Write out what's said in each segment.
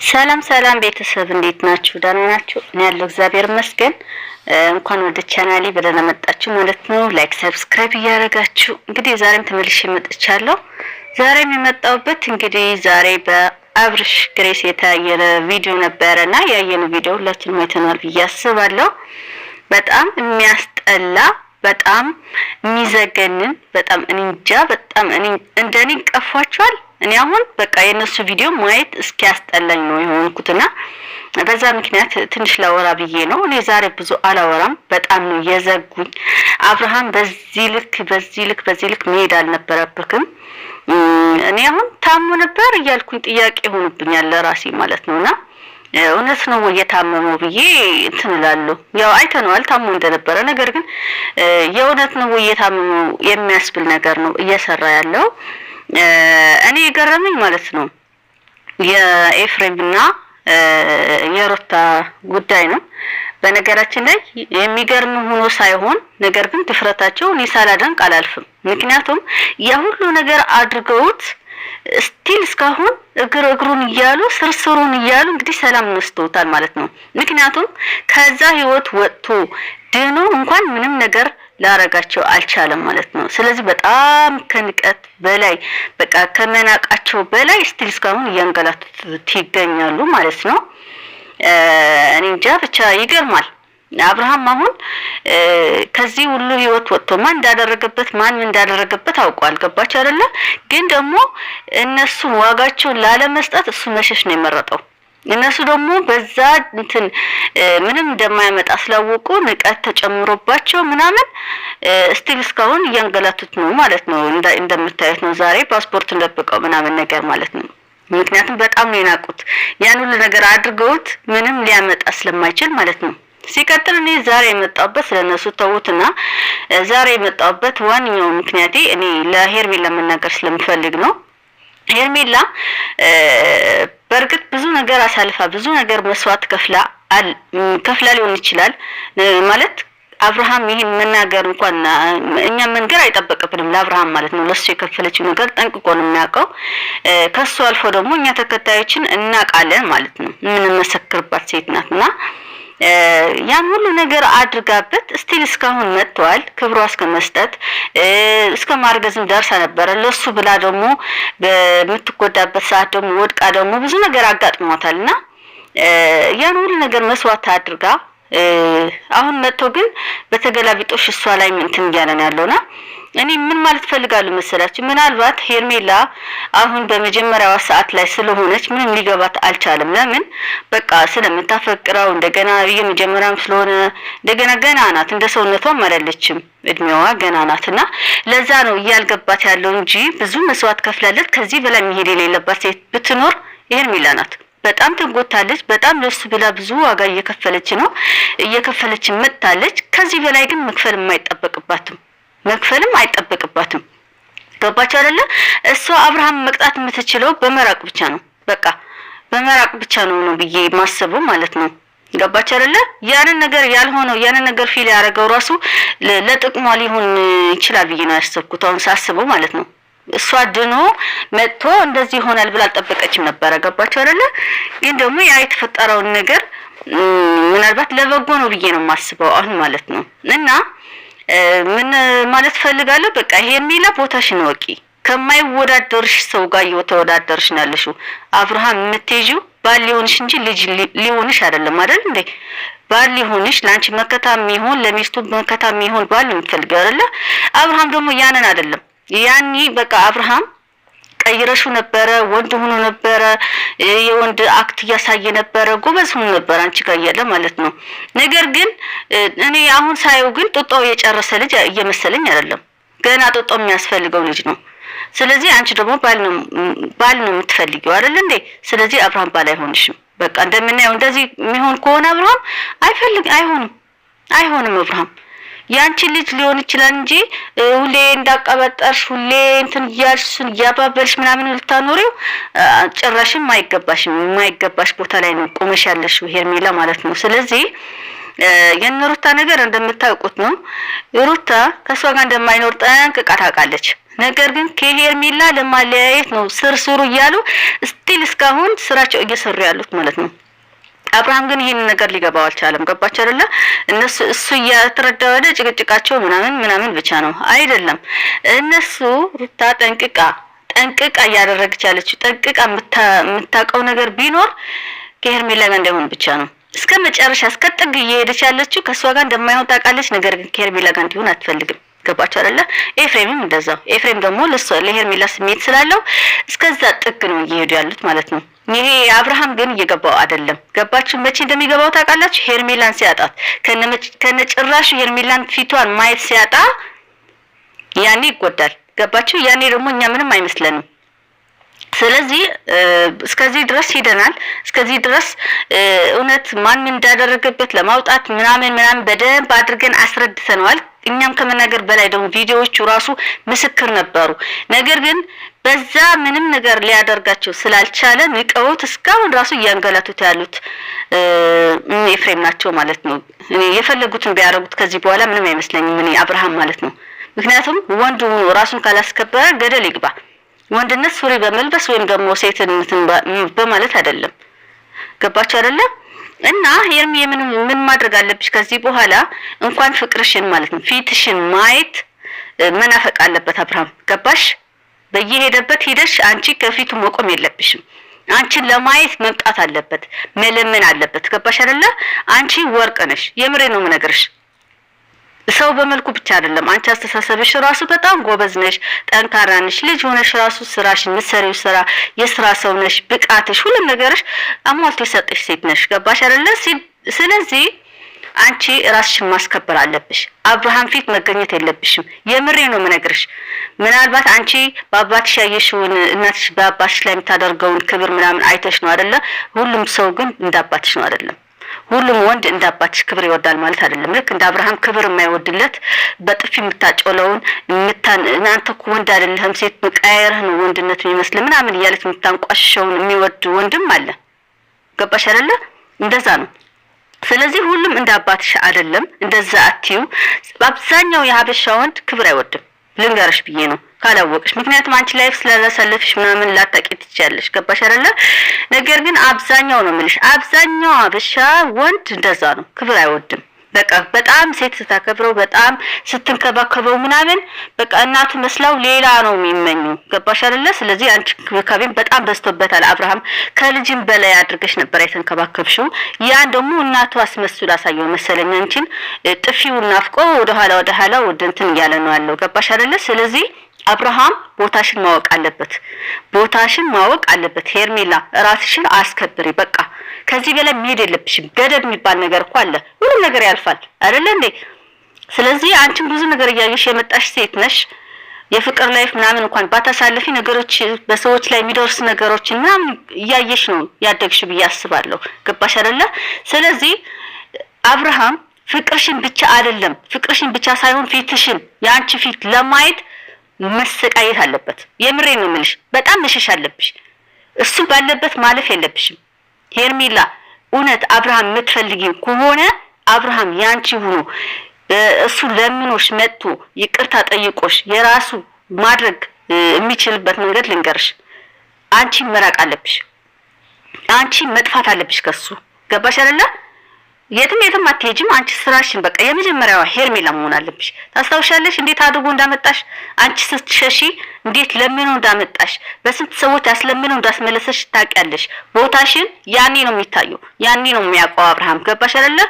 ሰላም ሰላም ቤተሰብ እንዴት ናችሁ? ደህና ናችሁ? እኔ ያለው እግዚአብሔር ይመስገን። እንኳን ወደ ቻናሌ በደህና መጣችሁ ማለት ነው። ላይክ ሰብስክራይብ እያደረጋችሁ እንግዲህ ዛሬም ተመልሼ መጥቻለሁ። ዛሬም የመጣሁበት እንግዲህ ዛሬ በአብርሽ ግሬስ የታየነ ቪዲዮ ነበረና ያየነው ቪዲዮ ሁላችንም አይተናል ብዬ አስባለሁ። በጣም የሚያስጠላ በጣም የሚዘገንን በጣም እንጃ በጣም እንደኔ ቀፏቸዋል። እኔ አሁን በቃ የነሱ ቪዲዮ ማየት እስኪያስጠላኝ ነው የሆንኩትና በዛ ምክንያት ትንሽ ላወራ ብዬ ነው። እኔ ዛሬ ብዙ አላወራም። በጣም ነው የዘጉኝ። አብርሃም በዚህ ልክ መሄድ አልነበረብክም። እኔ አሁን ታሞ ነበር እያልኩኝ ጥያቄ ሆኖብኛል ለራሴ ማለት ነውና እውነት ነው የታመመው ብዬ እንትን እላለሁ። ያው አይተነዋል ታሞ እንደነበረ። ነገር ግን የእውነት ነው የታመመው የሚያስብል ነገር ነው እየሰራ ያለው። እኔ የገረመኝ ማለት ነው የኤፍሬምና የሩታ ጉዳይ ነው። በነገራችን ላይ የሚገርም ሆኖ ሳይሆን ነገር ግን ድፍረታቸው እኔ ሳላደንቅ አላልፍም። ምክንያቱም ያ ሁሉ ነገር አድርገውት ስቲል እስካሁን እግሩን እያሉ ስርስሩን እያሉ እንግዲህ ሰላም ነስተውታል ማለት ነው። ምክንያቱም ከዛ ህይወት ወጥቶ ድኖ እንኳን ምንም ነገር ላረጋቸው አልቻለም ማለት ነው። ስለዚህ በጣም ከንቀት በላይ በቃ ከመናቃቸው በላይ ስቲል እስካሁን እያንገላቱት ይገኛሉ ማለት ነው። እኔ እንጃ ብቻ ይገርማል። አብርሃም አሁን ከዚህ ሁሉ ህይወት ወጥቶ ማን እንዳደረገበት አውቋል። ገባች አይደለ? ግን ደግሞ እነሱ ዋጋቸውን ላለመስጠት እሱ መሸሽ ነው የመረጠው። እነሱ ደግሞ በዛ ምንም እንደማያመጣ ስላወቁ ንቀት ተጨምሮባቸው ምናምን ስቲል እስካሁን እያንገላቱት ነው ማለት ነው። እንደምታዩት ነው ዛሬ ፓስፖርት እንደብቀው ምናምን ነገር ማለት ነው። ምክንያቱም በጣም ነው የናቁት። ያን ሁሉ ነገር አድርገውት ምንም ሊያመጣ ስለማይችል ማለት ነው። ሲቀጥል እኔ ዛሬ የመጣሁበት ስለነሱ ተውትና ዛሬ የመጣሁበት ዋንኛው ምክንያቴ እኔ ለሄርሜላ መናገር ስለምፈልግ ነው። ሄርሜላ በርግጥ ብዙ ነገር አሳልፋ ብዙ ነገር መስዋዕት ከፍላ ሊሆን ይችላል ማለት አብርሃም ይሄን መናገር እንኳን እኛ መንገር አይጠበቅብንም ለአብርሃም ማለት ነው። ለሱ የከፈለችው ነገር ጠንቅቆ ነው የሚያውቀው። ከሱ አልፎ ደግሞ እኛ ተከታዮችን እናውቃለን ማለት ነው። ምን መሰክርባት ሴት ናትና ያን ሁሉ ነገር አድርጋበት ስቲል እስካሁን መጥቷል። ክብሯ እስከመስጠት እስከ ማርገዝም ደርሳ ነበር። ለሱ ብላ ደግሞ በምትጎዳበት ሰዓት ደግሞ ወድቃ ደግሞ ብዙ ነገር አጋጥሟታልና ያን ሁሉ ነገር መስዋዕት አድርጋ አሁን መጥቶ ግን በተገላቢጦሽ እሷ ላይ እንትን እያለን ያለውና እኔ ምን ማለት ፈልጋለሁ መሰላችሁ? ምናልባት ሄርሜላ አሁን በመጀመሪያዋ ሰዓት ላይ ስለሆነች ምንም ሊገባት አልቻለም። ለምን በቃ ስለምታፈቅረው እንደገና የመጀመሪያም ስለሆነ እንደገና ገና ናት፣ እንደ ሰውነቷም አይደለችም፣ እድሜዋ ገና ናትና ለዛ ነው እያልገባት ያለው እንጂ ብዙ መስዋዕት ከፍላለች። ከዚህ በላይ መሄድ የሌለባት ሴት ብትኖር ሄርሜላ ናት። በጣም ተጎታለች። በጣም ለሱ ብላ ብዙ ዋጋ እየከፈለች መጣለች። ከዚህ በላይ ግን መክፈልም አይጠበቅባትም። ገባችሁ አይደለ? እሷ አብርሃም መቅጣት የምትችለው በመራቅ ብቻ ነው። በቃ በመራቅ ብቻ ነው ብዬ ማሰበው ማለት ነው። ገባችሁ አይደለ? ያንን ነገር ፊል ያደረገው ራሱ ለጥቅሟ ሊሆን ይችላል ብዬ ነው ያሰብኩት አሁን ሳስበው ማለት ነው። እሷ ድኖ መጥቶ እንደዚህ ይሆናል ብላ አልጠበቀችም ነበር። ገባችሁ አይደለ? ግን ደግሞ ያ የተፈጠረውን ነገር ምናልባት ለበጎ ነው ብዬ ነው ማስበው አሁን ማለት ነው። እና ምን ማለት ፈልጋለሁ በቃ ሄርሜላ ቦታሽን ወቂ። ከማይወዳደርሽ ሰው ጋር እየተወዳደርሽ ነው ያለሽው። አብርሃም የምትይጂው ባል ሊሆንሽ እንጂ ልጅ ሊሆንሽ አይደለም አይደል እንዴ? ባል ሊሆንሽ ላንቺ መከታም ይሁን ለሚስቱ መከታም ይሁን ባል ነው የምትፈልጊው አይደለ? አብርሃም ደግሞ ያንን አይደለም። ያኒ በቃ አብርሃም ቀይረሹ ነበረ፣ ወንድ ሆኖ ነበረ፣ የወንድ አክት ያሳየ ነበረ፣ ጎበዝ ሆኖ ነበር አንቺ ጋር ያለ ማለት ነው። ነገር ግን እኔ አሁን ሳይው ግን ጦጦ የጨረሰ ልጅ እየመሰለኝ አይደለም። ገና ጦጦ የሚያስፈልገው ልጅ ነው። ስለዚህ አንቺ ደግሞ ባል ነው የምትፈልጊው አይደል እንዴ? ስለዚህ አብርሃም ባል አይሆንሽም። በቃ እንደምናየው እንደዚህ የሚሆን ከሆነ አብርሃም አይሆንም አብርሃም ያንቺ ልጅ ሊሆን ይችላል እንጂ ሁሌ እንዳቀበጠርሽ ሁሌ እንትን ያልሽን ያባበልሽ ምናምን ልታኖሪው ጭራሽም የማይገባሽ ቦታ ላይ ነው ቆመሽ ያለሽው ሄርሜላ ማለት ነው። ስለዚህ የነሩታ ነገር እንደምታውቁት ነው። ሩታ ከሷ ጋር እንደማይኖር ጠንቅቃ ታውቃለች። ነገር ግን ከሄርሜላ ለማለያየት ነው ስርስሩ እያሉ ስቲል እስካሁን ስራቸው እየሰሩ ያሉት ማለት ነው። አብርሃም ግን ይሄን ነገር ሊገባው አልቻለም። ገባች አይደለ? እሱ እያተረዳው ወደ ጭቅጭቃቸው ምናምን ብቻ ነው አይደለም። እነሱ ሩታ ጠንቅቃ እያደረገች ያለችው ጠንቅቃ የምታውቀው ነገር ቢኖር ከሄርሜላ ጋር እንደሆነ ብቻ ነው። እስከ መጨረሻ እስከ ጥግ እየሄደች ያለችው ከሷ ጋር እንደማይሆን ታውቃለች። ነገር ግን ከሄርሜላ ጋር እንዲሆን አትፈልግም። ገባችሁ አይደለ? ኤፍሬምም እንደዛው። ኤፍሬም ደግሞ ለሄርሜላ ስሜት ስላለው እስከዛ ጥግ ነው እየሄዱ ያሉት ማለት ነው። ይሄ አብርሃም ግን እየገባው አይደለም። ገባችሁ? መቼ እንደሚገባው ታውቃላችሁ? ሄርሜላን ሲያጣት ከነጭራሹ ሄርሜላን ፊቷን ማየት ሲያጣ ያኔ ይጎዳል። ገባችሁ? ያኔ ደግሞ እኛ ምንም አይመስለንም። ስለዚህ እስከዚህ ድረስ ሄደናል። እስከዚህ ድረስ እውነት ማን ምን እንዳደረገበት ለማውጣት ምናምን በደንብ አድርገን አስረድተናል። እኛም ከመናገር በላይ ደግሞ ቪዲዮዎቹ ራሱ ምስክር ነበሩ። ነገር ግን በዛ ምንም ነገር ሊያደርጋቸው ስላልቻለ ንቀውት እስካሁን ራሱ እያንገላቱት ያሉት ኤፍሬም ናቸው ማለት ነው። የፈለጉትን ቢያደርጉት ከዚህ በኋላ ምንም አይመስለኝም እኔ አብርሃም ማለት ነው። ምክንያቱም ወንዱ ራሱን ካላስከበረ ገደል ይግባ። ወንድነት ሱሪ በመልበስ ወይም ደግሞ ሴትነትን በማለት አይደለም። ገባችሁ አይደለ? እና ሄርሚ ምን ማድረግ አለብሽ ከዚህ በኋላ እንኳን ፍቅርሽን ማለት ነው ፊትሽን ማየት መናፈቅ አለበት አብርሃም። ገባሽ? በየሄደበት ሄደሽ አንቺ ከፊቱ መቆም የለብሽም። አንቺን ለማየት መምጣት አለበት፣ መለመን አለበት። ገባሽ አይደለ? አንቺ ወርቅ ነሽ። የምሬ ነው የምነግርሽ። ሰው በመልኩ ብቻ አይደለም። አንቺ አስተሳሰብሽ ራሱ በጣም ጎበዝ ነሽ፣ ጠንካራ ነሽ። ልጅ ሆነሽ ራሱ ስራሽን ምሰሪው ስራ የስራ ሰው ነሽ። ብቃትሽ፣ ሁሉ ነገርሽ አሟልቶ የሰጠሽ ሴት ነሽ። ገባሽ አይደለ? ስለዚህ አንቺ ራስሽን ማስከበር አለብሽ። አብርሃም ፊት መገኘት የለብሽም። የምሬ ነው የምነግርሽ። ምናልባት አንቺ በአባትሽ ያየሽውን እናትሽ በአባትሽ ላይ የምታደርገውን ክብር ምናምን አይተሽ ነው አይደለ? ሁሉም ሰው ግን እንዳባትሽ ነው አይደለም። ሁሉም ወንድ እንዳባትሽ ክብር ይወዳል ማለት አይደለም። ልክ እንደ አብርሃም ክብር የማይወድለት በጥፊ የምታጮለውን እናንተ እኮ ወንድ አይደለም ሴት መቃየርህ ነው ወንድነት የሚመስል ምናምን እያለች የምታንቋሽሸውን የሚወድ ወንድም አለ። ገባሽ አይደለ? እንደዛ ነው። ስለዚህ ሁሉም እንዳባትሽ አይደለም። እንደዛ አትዩ። አብዛኛው የሀበሻ ወንድ ክብር አይወድም። ልንገርሽ ብዬ ነው ካላወቅሽ። ምክንያቱም አንቺ ላይፍ ስላላሰለፍሽ ምናምን ላታቂ ትችያለሽ። ገባሽ አይደለ? ነገር ግን አብዛኛው ነው የምልሽ፣ አብዛኛው ሀበሻ ወንድ እንደዛ ነው፣ ክብር አይወድም። በቃ በጣም ሴት ስታከብረው በጣም ስትንከባከበው ምናምን በቃ እናቱ መስላው ሌላ ነው የሚመኙ። ገባሽ አይደለ? ስለዚህ አንቺ ክብካቤን በጣም በዝቶበታል። አብርሃም ከልጅም በላይ አድርገሽ ነበር የተንከባከብሽው። ያን ደግሞ እናቱ አስመስሎ አሳየው መሰለኝ። አንቺን ጥፊውን ናፍቆ ወደ ኋላ ወደ እንትን እያለ ነው ያለው። ገባሽ አይደለ? ስለዚህ አብርሃም ቦታሽን ማወቅ አለበት። ሄርሜላ ራስሽን አስከብሪ። በቃ ከዚህ በላይ መሄድ የለብሽም። ገደብ የሚባል ነገር እኮ አለ። ሁሉም ነገር ያልፋል አይደለ እንዴ? ስለዚህ አንቺም ብዙ ነገር እያየሽ የመጣሽ ሴት ነሽ። የፍቅር ላይፍ ምናምን እንኳን ባታሳልፊ ነገሮች በሰዎች ላይ የሚደርስ ነገሮች ምናምን እያየሽ ነው ያደግሽ ብዬ አስባለሁ። ገባሽ አይደለ? ስለዚህ አብርሃም ፍቅርሽን ብቻ ሳይሆን ፊትሽን የአንቺ ፊት ለማየት መሰቃየት አለበት። የምሬ ነው የምልሽ። በጣም መሸሽ አለብሽ። እሱ ባለበት ማለፍ የለብሽም። ሄርሜላ እውነት አብርሃም የምትፈልጊው ከሆነ አብርሃም ያንቺ ሆኖ እሱ ለምኖሽ መጥቶ ይቅርታ ጠይቆሽ የራሱ ማድረግ የሚችልበት መንገድ ልንገርሽ። አንቺ መራቅ አለብሽ። አንቺ መጥፋት አለብሽ ከሱ። ገባሽ አይደለ? የትም አትሄጂም። አንቺ ስራሽን በቃ የመጀመሪያዋ ሄርሜላ መሆን አለብሽ። ታስታውሻለሽ እንዴት አድርጎ እንዳመጣሽ? አንቺ ስትሸሺ እንዴት ለምኖ እንዳመጣሽ፣ በስንት ሰዎች አስለምነው እንዳስመለሰሽ ታውቂያለሽ። ቦታሽን ያኔ ነው የሚታየው፣ ያኔ ነው የሚያውቀው አብርሃም። ገባሽ አይደለ?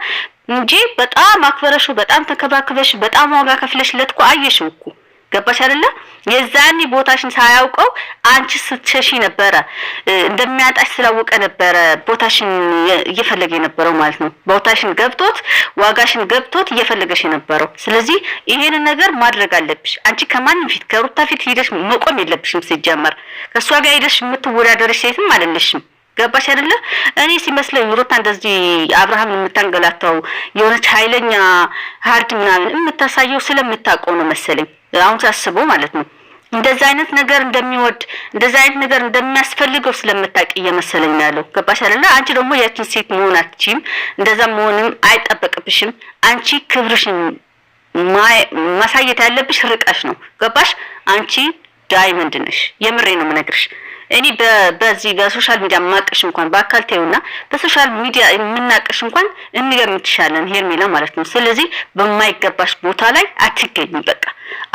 እንጂ በጣም አክበረሽው፣ በጣም ተከባክበሽ፣ በጣም ዋጋ ከፍለሽለት እኮ አየሽው እኮ። ገባሽ አይደለ? የዛኔ ቦታሽን ሳያውቀው አንቺ ስትሸሺ ነበረ። እንደሚያጣሽ ስላወቀ ነበረ ቦታሽን እየፈለገ የነበረው ማለት ነው። ቦታሽን ገብቶት ዋጋሽን ገብቶት እየፈለገሽ የነበረው። ስለዚህ ይሄን ነገር ማድረግ አለብሽ። አንቺ ከማንም ፊት ከሩታ ፊት ሄደሽ መቆም የለብሽም። ሲጀመር ከሷ ጋር ሄደሽ የምትወዳደርሽ ሴትም አይደለሽም። ገባሽ አይደለ? እኔ ሲመስለኝ ሩታ እንደዚህ አብርሃም የምታንገላታው የሆነች ኃይለኛ ሀርድ ምናምን የምታሳየው ስለምታውቀው ነው መሰለኝ። አሁን ሳስበው ማለት ነው እንደዛ አይነት ነገር እንደሚወድ እንደዛ አይነት ነገር እንደሚያስፈልገው ስለምታውቂ እየመሰለኝ ነው ያለው። ገባሽ አይደለ? አንቺ ደግሞ ያቺን ሴት መሆን አትችይም። እንደዛ መሆንም አይጠበቅብሽም። አንቺ ክብርሽን ማሳየት ያለብሽ ርቀሽ ነው። ገባሽ? አንቺ ዳይመንድ ነሽ። የምሬ ነው የምነግርሽ። እኔ በዚህ በሶሻል ሚዲያ ማቀሽ እንኳን በአካል ተይውና በሶሻል ሚዲያ የምናቀሽ እንኳን እንገምትሻለን ሄርሜላ ማለት ነው። ስለዚህ በማይገባሽ ቦታ ላይ አትገኝ። በቃ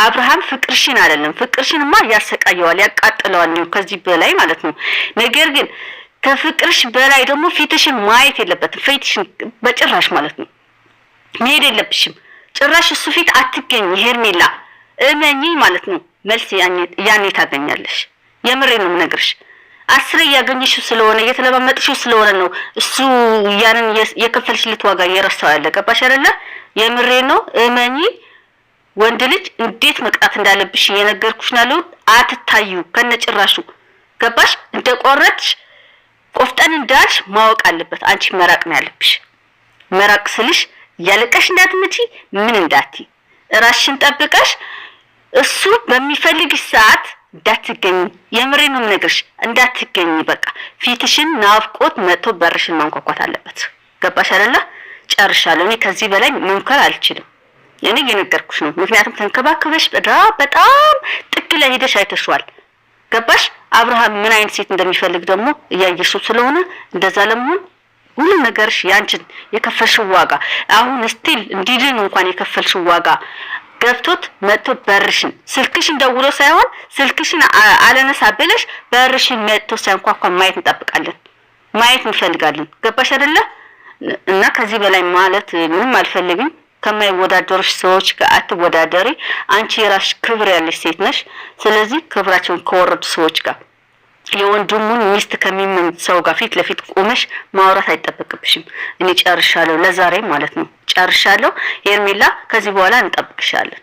አብርሃም ፍቅርሽን አይደለም ፍቅርሽንማ ያሰቃየዋል ያቃጥለዋል ከዚህ በላይ ማለት ነው። ነገር ግን ከፍቅርሽ በላይ ደግሞ ፊትሽን ማየት የለበትም። ፊትሽን በጭራሽ ማለት ነው መሄድ የለብሽም። ጭራሽ እሱ ፊት አትገኝ ሄርሜላ እመኚ ማለት ነው። መልስ ያኔ ታገኛለሽ። የምሬ ነው የምነግርሽ። አስሬ ያገኘሽው ስለሆነ እየተለማመጥሽው ስለሆነ ነው እሱ ያንን የከፈልሽለት ዋጋ እየረሳው ያለ። ገባሽ አይደለ? የምሬ ነው እመኚ። ወንድ ልጅ እንዴት መቅጣት እንዳለብሽ እየነገርኩሽ ነው። አትታዩ ከነጭራሹ። ገባሽ? እንደቆረጥሽ ቆፍጠን እንዳልሽ ማወቅ አለበት። አንቺ መራቅ ነው ያለብሽ። መራቅ ስልሽ ያለቀሽ እንዳትመጪ ምን እንዳትዪ ራስሽን ጠብቀሽ እሱ በሚፈልግሽ ሰዓት እንዳትገኝ። የምሬ ነው የምነግርሽ እንዳትገኝ። በቃ ፊትሽን ናፍቆት መጥቶ በርሽን ማንኳኳት አለበት። ገባሽ አይደለ? ጨርሻለሁ። እኔ ከዚህ በላይ መምከር አልችልም። እኔ እየነገርኩሽ ነው። ምክንያቱም ተንከባከበሽ በጣም ጥግ ላይ ሄደሽ አይተሽዋል። ገባሽ? አብርሃም ምን አይነት ሴት እንደሚፈልግ ደግሞ እያየሽው ስለሆነ እንደዛ ለመሆን ሁሉ ነገርሽ ያንቺን የከፈልሽው ዋጋ አሁን ስቲል እንዲድን እንኳን የከፈልሽው ዋጋ ገብቶት መጥቶ በርሽን ስልክሽን ደውሎ ሳይሆን ስልክሽን አለነሳ ብለሽ በርሽን መጥቶ ሳይንኳኳ ማየት እንጠብቃለን፣ ማየት እንፈልጋለን። ገባሽ አይደለ? እና ከዚህ በላይ ማለት ምንም አልፈልግም። ከማይወዳደሩሽ ሰዎች ጋር አትወዳደሪ። አንቺ የራስሽ ክብር ያለሽ ሴት ነሽ። ስለዚህ ክብራቸውን ከወረዱ ሰዎች ጋር የወንድሙን ሚስት ከሚመኝ ሰው ጋር ፊት ለፊት ቆመሽ ማውራት አይጠበቅብሽም። እኔ ጨርሻለሁ፣ ለዛሬ ማለት ነው ጨርሻለሁ። ሄርሜላ ከዚህ በኋላ እንጠብቅሻለን።